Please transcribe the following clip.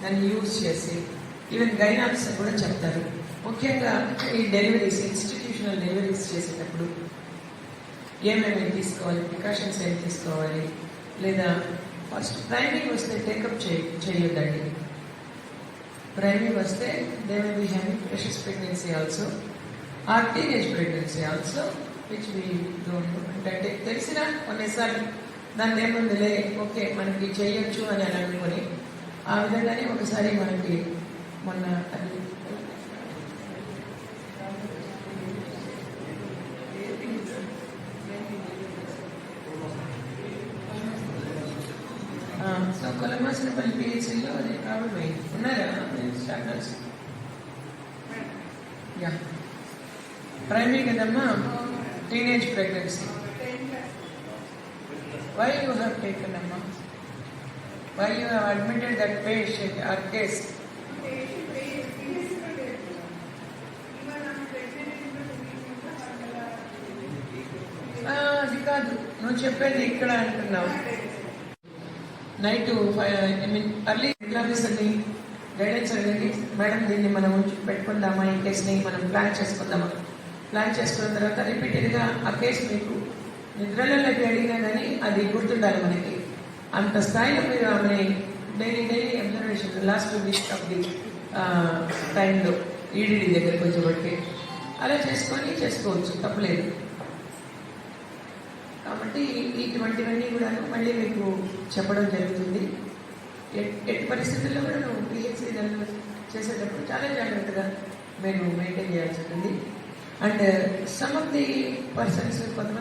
దాన్ని యూజ్ చేసి ఈవెన్ గైనాక్స్ కూడా చెప్తారు. ముఖ్యంగా ఈ డెలివరీస్, ఇన్స్టిట్యూషనల్ డెలివరీస్ చేసేటప్పుడు ఏమేమి తీసుకోవాలి, ప్రికాషన్స్ ఏమి తీసుకోవాలి, లేదా ఫస్ట్ ప్రైమింగ్ వస్తే టేకప్ చేయొద్దండి. ప్రైమింగ్ వస్తే they may be having precious pregnancy also or teenage pregnancy also which we don't know. అంటే తెలిసినా కొన్నిసార్లు దాన్ని ఏముందిలే, ఓకే మనకి చేయొచ్చు అని అనుకొని ఆ విధంగానే ఒకసారి మనకి మొన్న అది సో కొలమాసినపల్లి పిహెచ్సిలో అది ప్రాబ్లం అయింది. ఉన్నారా స్టార్టర్స్? యా, ప్రైమరీ కదమ్మా, teenage pregnancy. Why you have taken amma? Why you have admitted that patient or case? అది కాదు నువ్వు చెప్పేది ఇక్కడ అంటున్నావు. నైట్ 5 అర్లీ ఆఫీసర్ని గైడెన్స్ అడిగి, మేడం దీన్ని మనం పెట్టుకుందామా, ఈ కేసుని మనం ప్లాన్ చేసుకుందామా, ప్లాన్ చేసుకున్న తర్వాత రిపీటెడ్గా ఆ కేసు మీకు నిద్రలలోకి అడిగినా కానీ అది గుర్తుండాలి మనకి. అంత స్థాయిలో మీరు ఆమె daily observation last week off the టైంలో ఈడీడీ దగ్గరికి వచ్చేబట్టి అలా చేసుకోవచ్చు, తప్పలేదు. కాబట్టి ఇటువంటివన్నీ కూడా మళ్ళీ మీకు చెప్పడం జరుగుతుంది. ఎట్టి పరిస్థితుల్లో కూడా నువ్వు పిహెచ్సి చేసేటప్పుడు చాలా జాగ్రత్తగా మీరు మెయింటైన్ చేయాల్సి ఉంటుంది. And some of the persons కొంతమంది